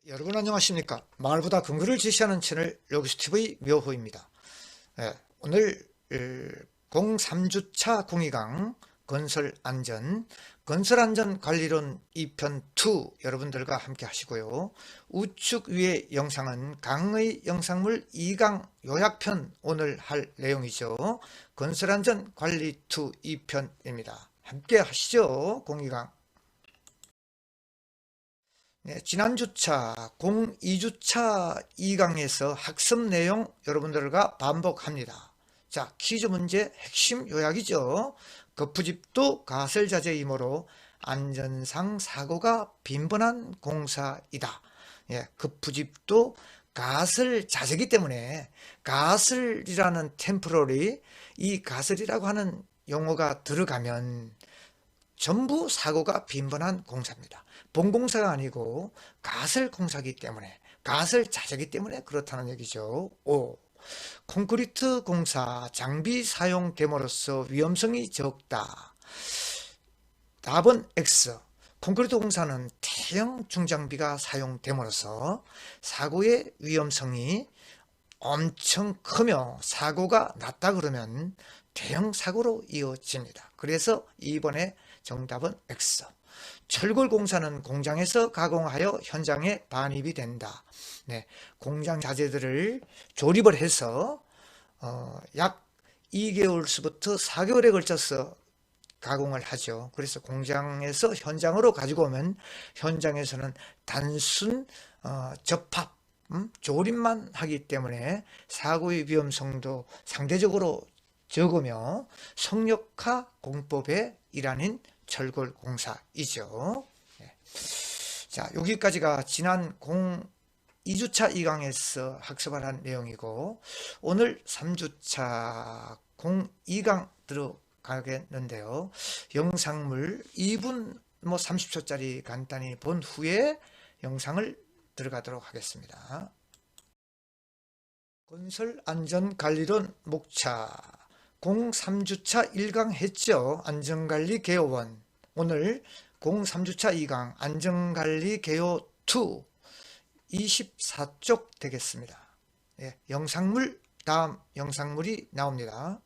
여러분 안녕하십니까. 마을보다 근거를 제시하는 채널 로기스TV 묘호입니다. 오늘 03주차 공이강 건설안전관리론 2편2 여러분들과 함께 하시고요. 우측 위의 영상은 강의 영상물 2강 요약편 오늘 할 내용이죠. 건설안전관리2 2편입니다. 함께 하시죠. 공이강. 지난주차 02주차 2강에서 학습 내용 여러분들과 반복합니다. 자, 퀴즈 문제 핵심 요약이죠. 거푸집도 가설자재이므로 안전상 사고가 빈번한 공사이다. 거푸집도 가설자재이기 때문에 가설이라는 템포러리, 이 가설이라고 하는 용어가 들어가면 전부 사고가 빈번한 공사입니다. 본공사가 아니고 가설 공사이기 때문에, 가설 자재이기 때문에 그렇다는 얘기죠. 5. 콘크리트 공사 장비 사용됨으로써 위험성이 적다. 답은 X. 콘크리트 공사는 대형 중장비가 사용됨으로써 사고의 위험성이 엄청 크며 사고가 낮다 그러면 대형 사고로 이어집니다. 그래서 이번에 정답은 X. 철골 공사는 공장에서 가공하여 현장에 반입이 된다. 공장 자재들을 조립을 해서 약 2개월서부터 4개월에 걸쳐서 가공을 하죠. 그래서 공장에서 현장으로 가지고 오면 현장에서는 단순 접합, 조립만 하기 때문에 사고의 위험성도 상대적으로 적으며 성역화 공법의 일환인 철골 공사이죠. 자, 여기까지가 지난 02주차 2강에서 학습을 한 내용이고, 오늘 3주차 02강 들어가겠는데요. 영상물 2분 30초짜리 간단히 본 후에 영상을 들어가도록 하겠습니다. 건설안전관리론 목차 03주차 1강 했죠. 안전관리 개요원. 오늘 03주차 2강 안전관리 개요 2 24쪽 되겠습니다. 영상물, 다음 영상물이 나옵니다.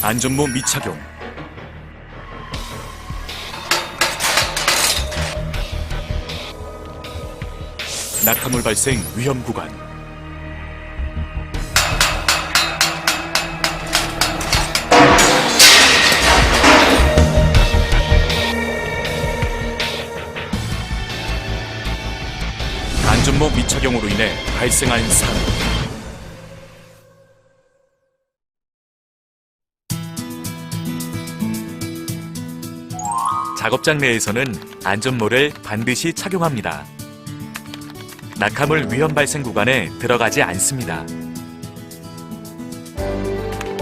안전모 미착용, 낙하물 발생 위험 구간, 안전모 미착용으로 인해 발생한 사고. 작업장 내에서는 안전모를 반드시 착용합니다. 낙하물 위험 발생 구간에 들어가지 않습니다.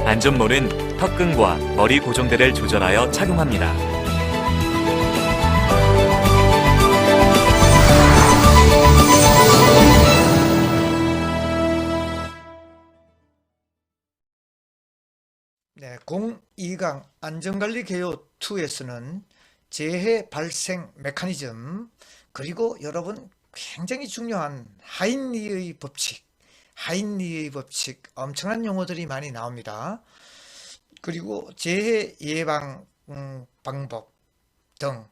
안전모는 턱끈과 머리 고정대를 조절하여 착용합니다. 제02강 안전관리 개요 2에서는 재해 발생 메커니즘, 그리고 여러분 굉장히 중요한 하인리의 법칙, 엄청난 용어들이 많이 나옵니다. 그리고 재해 예방 방법 등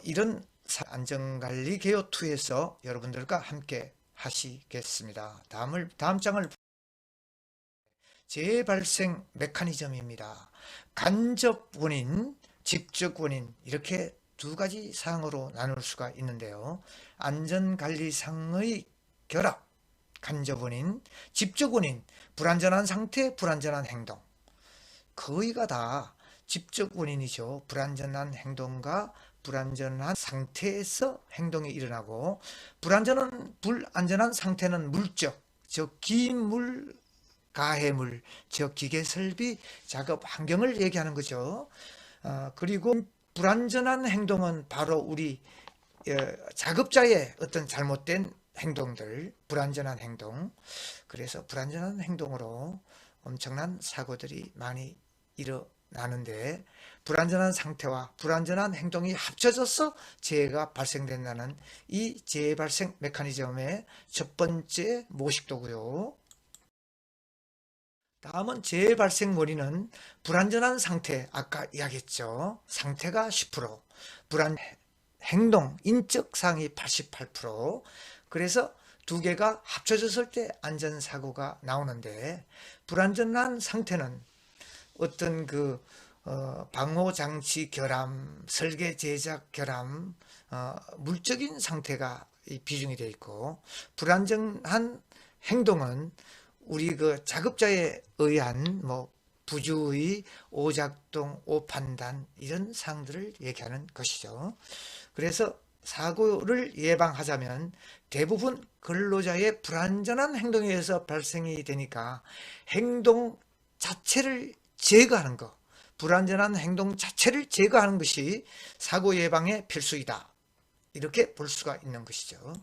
이런 안전관리 개요 2에서 여러분들과 함께 하시겠습니다. 다음 장을 재해 발생 메커니즘입니다. 간접 원인, 직접 원인, 이렇게 두 가지 사항으로 나눌 수가 있는데요. 안전관리상의 결합, 간접 원인, 직접 원인, 불안전한 상태, 불안전한 행동. 거의가 다 직접 원인이죠. 불안전한 행동과 불안전한 상태에서 행동이 일어나고, 불안전한 상태는 물적, 즉 기물, 가해물, 즉 기계설비, 작업 환경을 얘기하는 거죠. 그리고 불안전한 행동은 바로 우리 작업자의 어떤 잘못된 행동들, 불안전한 행동. 그래서 불안전한 행동으로 엄청난 사고들이 많이 일어나는데, 불안전한 상태와 불안전한 행동이 합쳐져서 재해가 발생된다는 이 재해 발생 메커니즘의 첫 번째 모식도고요. 다음은 재해 발생 원인은 불안전한 상태, 아까 이야기했죠. 상태가 10%, 행동, 인적 사항이 88%. 그래서 두 개가 합쳐졌을 때 안전사고가 나오는데, 불안전한 상태는 어떤 방호장치 결함, 설계 제작 결함, 물적인 상태가 비중이 되어 있고, 불안전한 행동은 우리 작업자에 의한 부주의, 오작동, 오판단, 이런 사항들을 얘기하는 것이죠. 그래서 사고를 예방하자면 대부분 근로자의 불안전한 행동에 의해서 발생이 되니까 행동 자체를 제거하는 것, 불안전한 행동 자체를 제거하는 것이 사고 예방의 필수이다, 이렇게 볼 수가 있는 것이죠.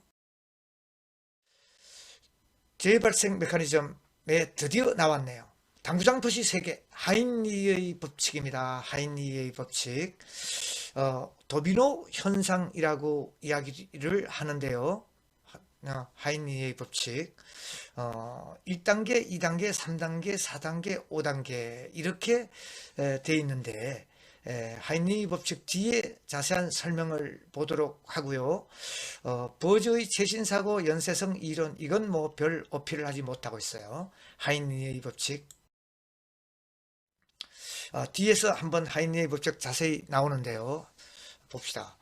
재해 발생 메커니즘에 드디어 나왔네요. 당구장 도시 세계, 하인리의 법칙입니다. 하인리의 법칙. 도미노 현상이라고 이야기를 하는데요. 하인리의 법칙. 1단계, 2단계, 3단계, 4단계, 5단계 이렇게 되어 있는데, 하인리 법칙 뒤에 자세한 설명을 보도록 하고요. 버즈의 최신사고 연쇄성 이론, 이건 별 어필을 하지 못하고 있어요. 하인리의 법칙. 뒤에서 한번 하인리의 법칙 자세히 나오는데요. 봅시다.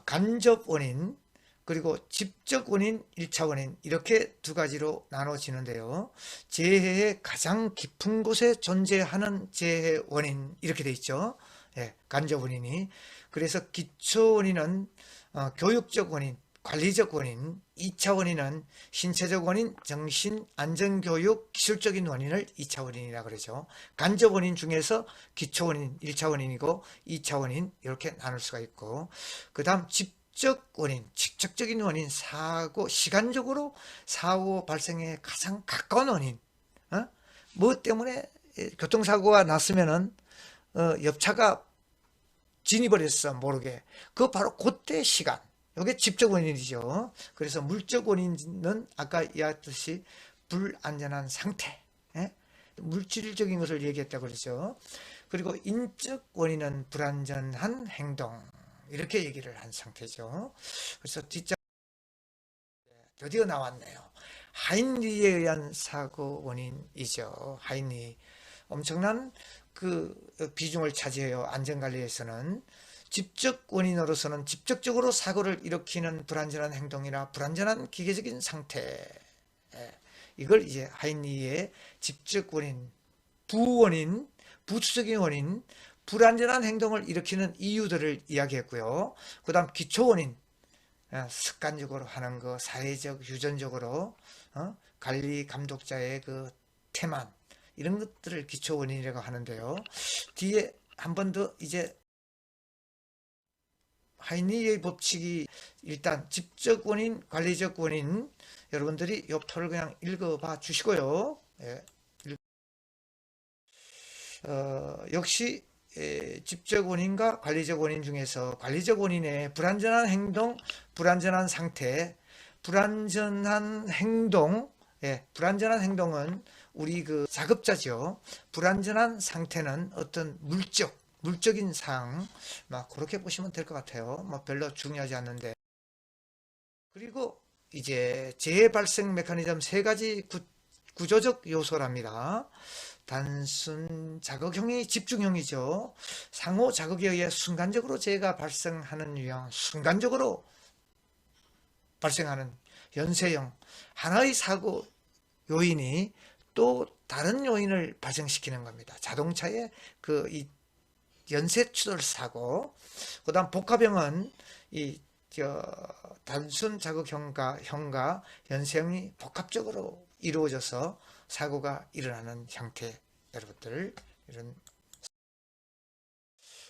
간접 원인, 그리고 직접 원인, 1차 원인, 이렇게 두 가지로 나눠지는데요. 재해의 가장 깊은 곳에 존재하는 재해 원인, 이렇게 돼 있죠. 간접 원인이. 그래서 기초 원인은 교육적 원인, 관리적 원인, 2차 원인은 신체적 원인, 정신, 안전교육, 기술적인 원인을 2차 원인이라고 그러죠. 간접 원인 중에서 기초 원인, 1차 원인이고 2차 원인, 이렇게 나눌 수가 있고, 그 다음 직접 원인, 직접적인 원인, 시간적으로 사고 발생에 가장 가까운 원인. 뭐 때문에 교통사고가 났으면은 옆차가 진입을 모르게, 바로 그때 시간, 이게 직접 원인이죠. 그래서 물적 원인은 아까 이야기했듯이 불안전한 상태, 물질적인 것을 얘기했다고 그러죠. 그리고 인적 원인은 불안전한 행동, 이렇게 얘기를 한 상태죠. 그래서 뒷장 드디어 나왔네요. 하인리에 의한 사고 원인이죠. 하인리 엄청난 비중을 차지해요. 안전관리에서는. 직접 원인으로서는 직접적으로 사고를 일으키는 불안전한 행동이나 불안전한 기계적인 상태, 이걸 이제 하인리의 직접 원인, 부원인, 부수적인 원인, 불안전한 행동을 일으키는 이유들을 이야기했고요. 그 다음 기초 원인, 습관적으로 하는 거, 사회적, 유전적으로 관리 감독자의 태만, 이런 것들을 기초 원인이라고 하는데요. 뒤에 한 번 더 이제 하인리의 법칙이, 일단 직접 원인, 관리적 원인, 여러분들이 이 표를 그냥 읽어봐 주시고요. 역시 집적 원인과 관리적 원인 중에서 관리적 원인의 불완전한 행동, 불완전한 상태, 불완전한 행동, 불완전한 행동은 우리 그 작업자죠. 불완전한 상태는 어떤 물적인 사항, 막 그렇게 보시면 될 것 같아요. 뭐 별로 중요하지 않는데. 그리고 이제 재해 발생 메커니즘 세 가지 구조적 요소랍니다. 단순 자극형이 집중형이죠. 상호 자극에 의해 순간적으로 재해가 발생하는 유형, 순간적으로 발생하는 연쇄형. 하나의 사고 요인이 또 다른 요인을 발생시키는 겁니다. 자동차의 이 연쇄 추돌 사고. 그다음 복합형은 단순 자극형과 연쇄형이 복합적으로 이루어져서 사고가 일어나는 형태, 여러분들.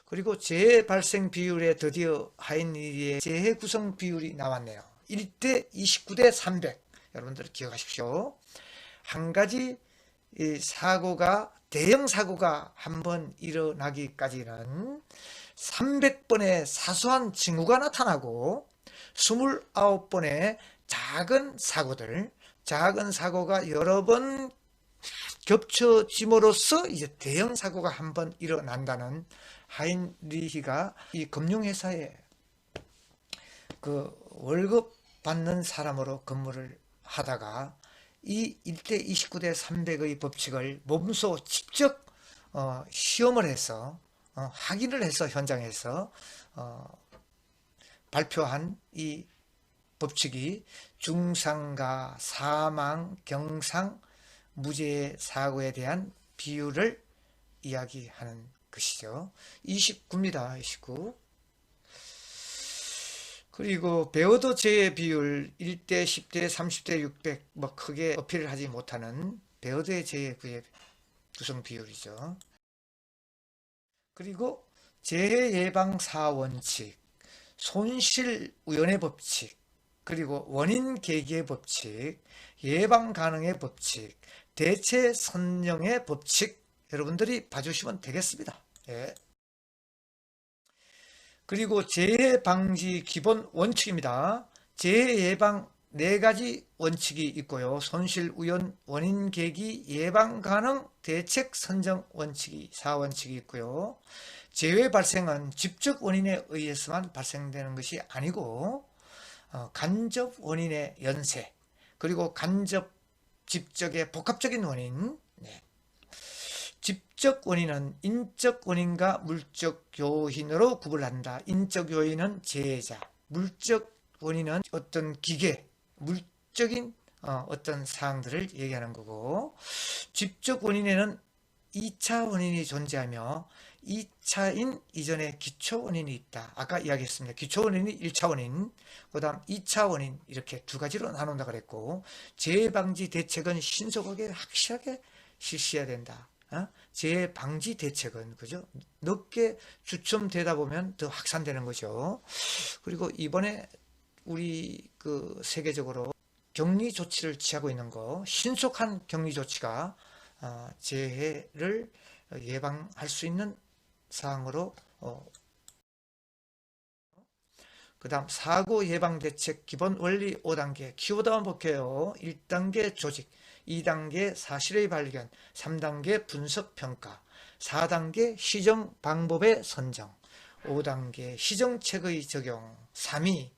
그리고 재해 발생 비율에 드디어 하이니리의 재해 구성 비율이 나왔네요. 1대 29대 300. 여러분들 기억하십시오. 한 가지 대형 사고가 한 번 일어나기까지는 300번의 사소한 징후가 나타나고 29번의 작은 사고가 여러 번 겹쳐짐으로써 이제 대형 사고가 한 번 일어난다는, 하인리히가 이 금융회사에 그 월급 받는 사람으로 근무를 하다가 이 1대 29대 300의 법칙을 몸소 직접 시험을 해서 확인을 해서 현장에서 발표한 이 법칙이 중상가, 사망, 경상, 무죄 사고에 대한 비율을 이야기하는 것이죠. 29입니다. 29. 그리고 배어도 재해 비율 1대 10대 30대 600, 뭐 크게 어필을 하지 못하는 배어도의 재해 구성 비율이죠. 그리고 재해 예방 4원칙, 손실 우연의 법칙, 그리고 원인 계기의 법칙, 예방 가능의 법칙, 대체 선정의 법칙, 여러분들이 봐주시면 되겠습니다. 예. 그리고 재해 방지 기본 원칙입니다. 재해 예방 4가지 원칙이 있고요. 손실 우연, 원인 계기, 예방 가능, 대책 선정 원칙이 4원칙이 있고요. 재해 발생은 직접 원인에 의해서만 발생되는 것이 아니고 간접 원인의 연쇄, 그리고 간접 직접의 복합적인 원인. 직접 원인은 인적 원인과 물적 요인으로 구분한다. 인적 요인은 재해자, 물적 원인은 어떤 기계, 물적인 어떤 사항들을 얘기하는 거고, 직접 원인에는 2차 원인이 존재하며 2차인 이전에 기초 원인이 있다. 아까 이야기했습니다. 기초 원인이 1차 원인, 그 다음 2차 원인, 이렇게 두 가지로 나눈다 그랬고, 재해 방지 대책은 신속하게 확실하게 실시해야 된다. 재해 방지 대책은 그죠? 늦게 주춤되다 보면 더 확산되는 거죠. 그리고 이번에 우리 그 세계적으로 격리 조치를 취하고 있는 거, 신속한 격리 조치가 재해를 예방할 수 있는 사항으로, 그 다음 사고 예방 대책 기본 원리 5단계 키워드 한번 볼게요. 1단계 조직, 2단계 사실의 발견, 3단계 분석 평가, 4단계 시정 방법의 선정, 5단계 시정책의 적용, 3위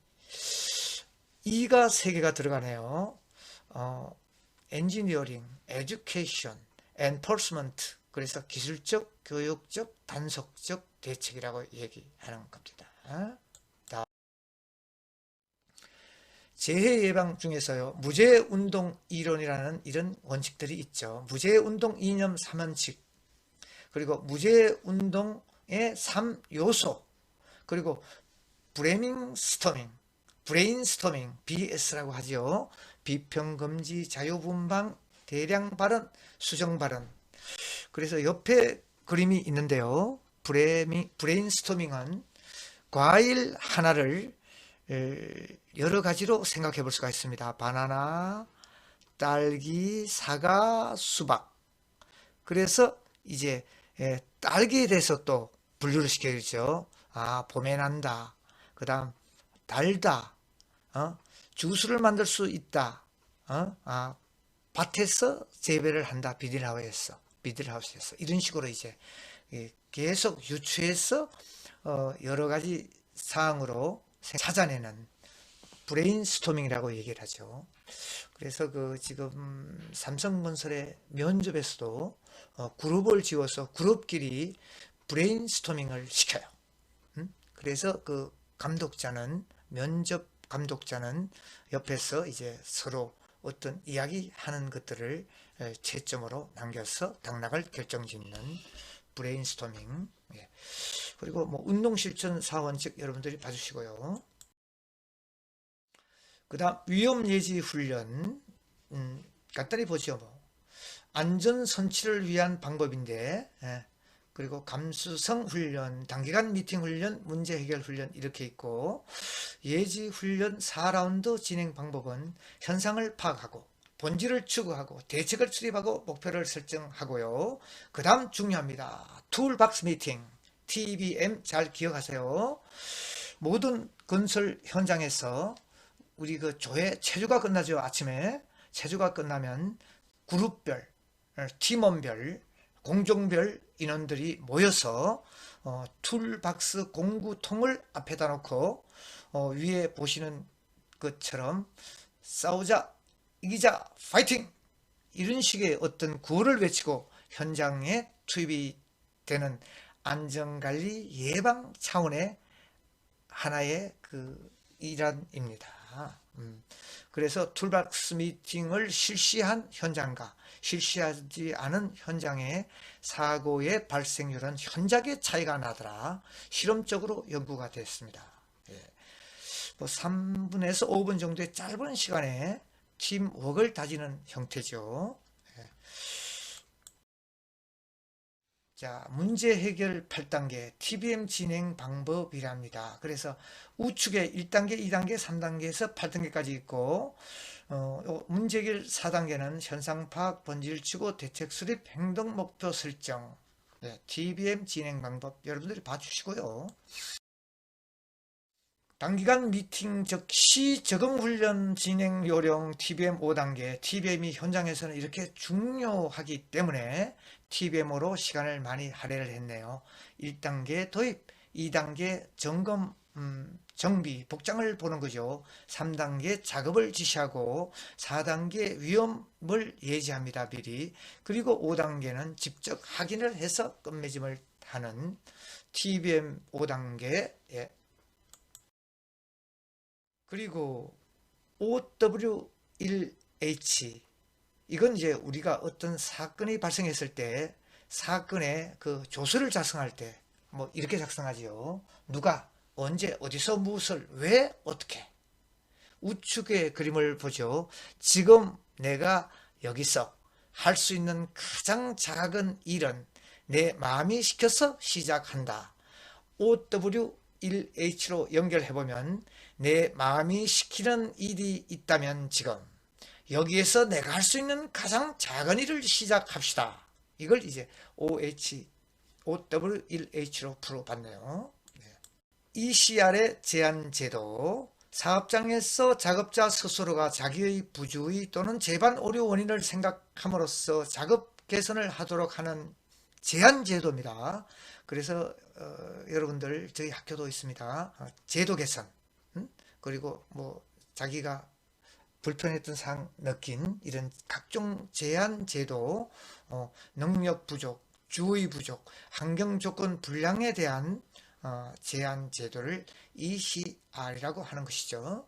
2가 3개가 들어가네요. 엔지니어링, 에듀케이션, 엔포스먼트. 그래서 기술적, 교육적, 단속적 대책이라고 얘기하는 겁니다. 재해 예방 중에서요, 무재해운동 이론이라는 이런 원칙들이 있죠. 무재해운동 이념 3원칙, 그리고 무재해운동의 3요소, 그리고 브레인스토밍, BS라고 하죠. 비평금지, 자유분방, 대량 발언, 수정 발언. 그래서 옆에 그림이 있는데요. 브레인스토밍은 과일 하나를 여러 가지로 생각해 볼 수가 있습니다. 바나나, 딸기, 사과, 수박. 그래서 이제 딸기에 대해서 또 분류를 시켜야죠. 아, 봄에 난다. 그 다음, 달다. 주스를 만들 수 있다. 밭에서 재배를 한다. 비닐하우스에서. 이런 식으로 이제 계속 유추해서 여러 가지 사항으로 찾아내는 브레인스토밍이라고 얘기를 하죠. 그래서 지금 삼성건설의 면접에서도 그룹을 지어서 그룹끼리 브레인스토밍을 시켜요. 그래서 면접 감독자는 옆에서 이제 서로 어떤 이야기하는 것들을 채점으로 남겨서 당락을 결정짓는 브레인스토밍. 그리고 운동 실천 4원칙 여러분들이 봐주시고요. 그 다음 위험 예지 훈련. 간단히 보죠. 안전 선취를 위한 방법인데, 그리고 감수성 훈련, 단기간 미팅 훈련, 문제 해결 훈련 이렇게 있고, 예지 훈련 4라운드 진행 방법은 현상을 파악하고 본질을 추구하고 대책을 수립하고 목표를 설정하고요. 그 다음 중요합니다. 툴박스 미팅, TBM 잘 기억하세요. 모든 건설 현장에서 우리 조회 체조가 끝나죠. 아침에 체조가 끝나면 그룹별, 팀원별, 공종별 인원들이 모여서 툴박스 공구통을 앞에다 놓고 위에 보시는 것처럼 싸우자, 이기자, 파이팅! 이런 식의 어떤 구호를 외치고 현장에 투입이 되는 안전관리 예방 차원의 하나의 일환입니다. 그래서 툴박스 미팅을 실시한 현장과 실시하지 않은 현장의 사고의 발생률은 현저하게 차이가 나더라. 실험적으로 연구가 됐습니다. 3분에서 5분 정도의 짧은 시간에 팀워크를 다지는 형태죠. 자, 문제 해결 8단계 TBM 진행 방법이랍니다. 그래서 우측에 1단계, 2단계, 3단계에서 8단계까지 있고 문제 해결 4단계는 현상 파악, 본질 추구, 대책 수립, 행동 목표 설정. TBM 진행 방법 여러분들이 봐주시고요. 단기간 미팅 즉시 적응 훈련 진행 요령 TBM 5단계. TBM이 현장에서는 이렇게 중요하기 때문에 TBM으로 시간을 많이 할애를 했네요. 1단계 도입, 2단계 점검, 정비, 복장을 보는 거죠. 3단계 작업을 지시하고 4단계 위험을 예지합니다. 미리. 그리고 5단계는 직접 확인을 해서 끝맺음을 하는 TBM 5단계. 그리고 OW1H, 이건 이제 우리가 어떤 사건이 발생했을 때 사건의 조서를 작성할 때 이렇게 작성하지요. 누가 언제 어디서 무엇을 왜 어떻게. 우측의 그림을 보죠. 지금 내가 여기서 할 수 있는 가장 작은 일은 내 마음이 시켜서 시작한다. OW1H로 연결해보면 내 마음이 시키는 일이 있다면 지금 여기에서 내가 할 수 있는 가장 작은 일을 시작합시다. 이걸 이제 OW1H로 풀어봤네요. ECR의 제한 제도. 사업장에서 작업자 스스로가 자기의 부주의 또는 제반 오류 원인을 생각함으로써 작업 개선을 하도록 하는 제한 제도입니다. 그래서 여러분들 저희 학교도 있습니다. 제도 개선, 그리고 자기가 불편했던 사항 느낀 이런 각종 제한 제도, 능력 부족, 주의 부족, 환경 조건 불량에 대한 제한 제도를 ECR이라고 하는 것이죠.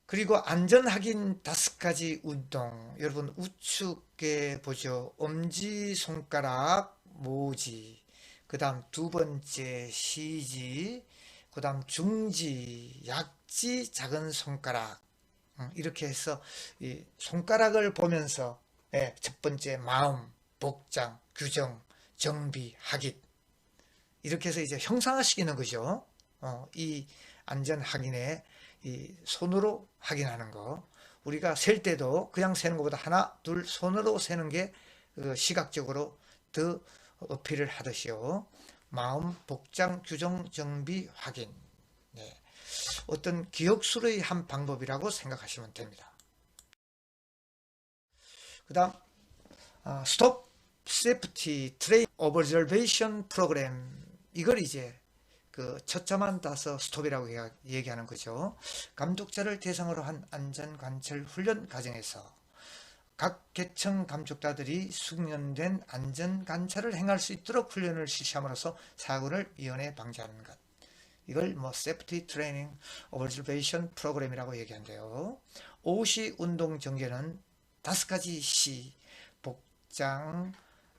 그리고 안전 확인 5가지 운동. 여러분 우측에 보죠. 엄지손가락 모지, 그 다음 두 번째 시지, 그 다음 중지, 약지, 작은 손가락. 이렇게 해서 이 손가락을 보면서 첫 번째 마음, 복장, 규정, 정비, 학입, 이렇게 해서 이제 형상화시키는 거죠. 이 안전 확인에 이 손으로 확인하는 거. 우리가 셀 때도 그냥 세는 것보다 하나, 둘 손으로 세는 게 시각적으로 더 어필을 하듯이요. 마음 복장 규정 정비 확인. 네. 어떤 기억술의 한 방법이라고 생각하시면 됩니다. 그 다음 스톱 세프티 트레인 오버저베이션 프로그램, 이걸 이제 그 첫자만 따서 스톱이라고 얘기하는 거죠. 감독자를 대상으로 한 안전관찰 훈련 과정에서 각 계층 감독자들이 숙련된 안전관찰을 행할 수 있도록 훈련을 실시함으로써 사고를 미연에 방지하는 것, 이걸 뭐 세프티 트레이닝 오버저베이션 프로그램이라고 얘기한대요. 오시 운동 전개는 5가지 시: 복장,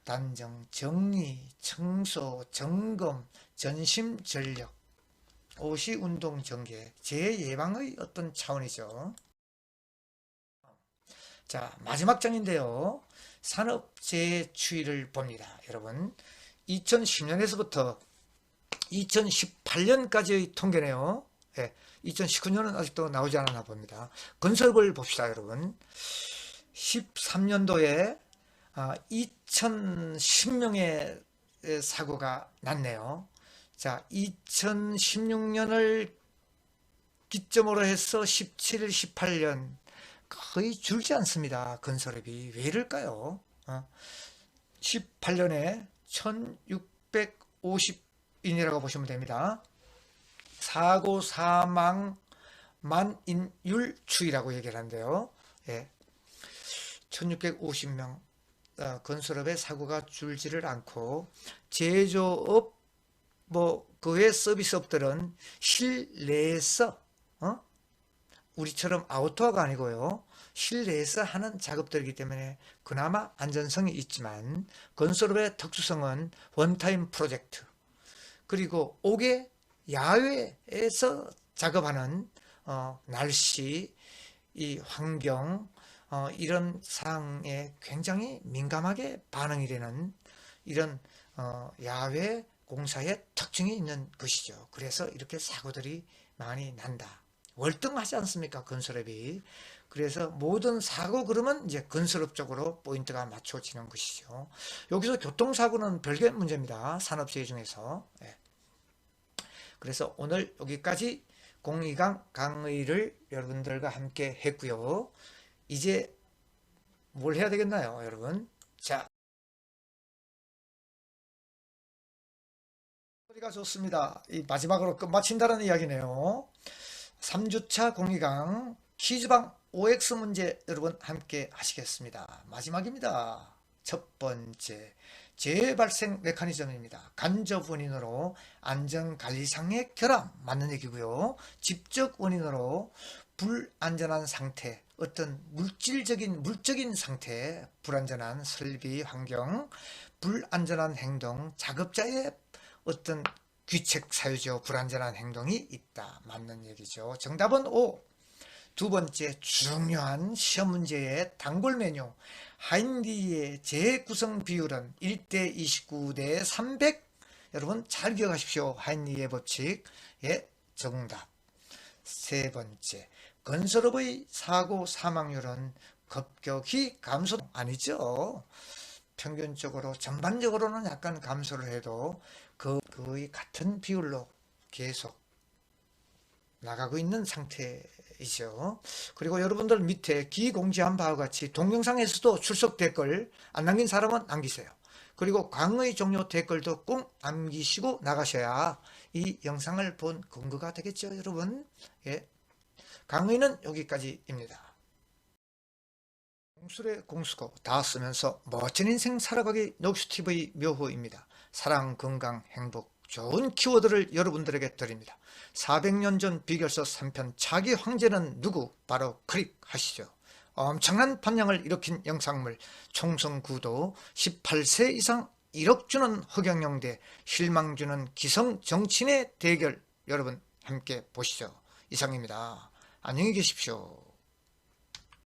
단정, 정리, 청소, 점검, 전심 전력. 오시 운동 전개, 재예방의 어떤 차원이죠. 자, 마지막 장인데요. 산업재해 추이를 봅니다. 여러분, 2010년에서부터 2018년까지의 통계네요. 예, 2019년은 아직도 나오지 않았나 봅니다. 건설업을 봅시다, 여러분. 13년도에 2010명의 사고가 났네요. 자, 2016년을 기점으로 해서 17, 18년 거의 줄지 않습니다. 건설업이 왜 이럴까요? 18년에 1650인이라고 보시면 됩니다. 사고 사망 만인율 추이라고 얘기를 하는데요. 예. 1650명 건설업의 사고가 줄지를 않고, 제조업 그 외 서비스업들은 실내에서 우리처럼 아우터가 아니고요, 실내에서 하는 작업들이기 때문에 그나마 안전성이 있지만, 건설업의 특수성은 원타임 프로젝트, 그리고 옥외 야외에서 작업하는 날씨, 이 환경, 이런 사항에 굉장히 민감하게 반응이 되는 이런 야외 공사의 특징이 있는 것이죠. 그래서 이렇게 사고들이 많이 난다. 월등하지 않습니까, 건설업이. 그래서 모든 사고 그러면 이제 건설업 쪽으로 포인트가 맞춰지는 것이죠. 여기서 교통사고는 별개 문제입니다. 산업재해 중에서. 그래서 오늘 여기까지 공이강 강의를 여러분들과 함께 했고요. 이제 뭘 해야 되겠나요, 여러분? 자, 소리가 좋습니다. 이 마지막으로 끝마친다는 이야기네요. 3주차 공이강 퀴즈방 OX 문제 여러분 함께 하시겠습니다. 마지막입니다. 첫 번째, 재발생 메커니즘입니다. 간접 원인으로 안전관리상의 결함, 맞는 얘기고요. 직접 원인으로 불안전한 상태, 어떤 물적인 상태, 불안전한 설비 환경, 불안전한 행동, 작업자의 어떤 귀책 사유죠. 불안전한 행동이 있다. 맞는 얘기죠. 정답은 O. 두 번째, 중요한 시험 문제의 단골 메뉴 하인리의 재구성 비율은 1대 29대 300. 여러분 잘 기억하십시오. 하인리의 법칙. 예, 정답. 세 번째, 건설업의 사고 사망률은 급격히 감소 아니죠. 평균적으로 전반적으로는 약간 감소를 해도 거의 같은 비율로 계속 나가고 있는 상태이죠. 그리고 여러분들 밑에 기공지한 바와 같이 동영상에서도 출석 댓글 안 남긴 사람은 남기세요. 그리고 강의 종료 댓글도 꼭 남기시고 나가셔야 이 영상을 본 근거가 되겠죠, 여러분. 예. 강의는 여기까지입니다. 공술의 공수고 다 쓰면서 멋진 인생 살아가기 녹수TV 묘호입니다. 사랑, 건강, 행복, 좋은 키워드를 여러분들에게 드립니다. 400년 전 비결서 3편 자기 황제는 누구? 바로 클릭하시죠. 엄청난 판량을 일으킨 영상물, 총선 구도, 18세 이상 1억 주는 허경영 대 실망 주는 기성 정치인의 대결, 여러분 함께 보시죠. 이상입니다. 안녕히 계십시오.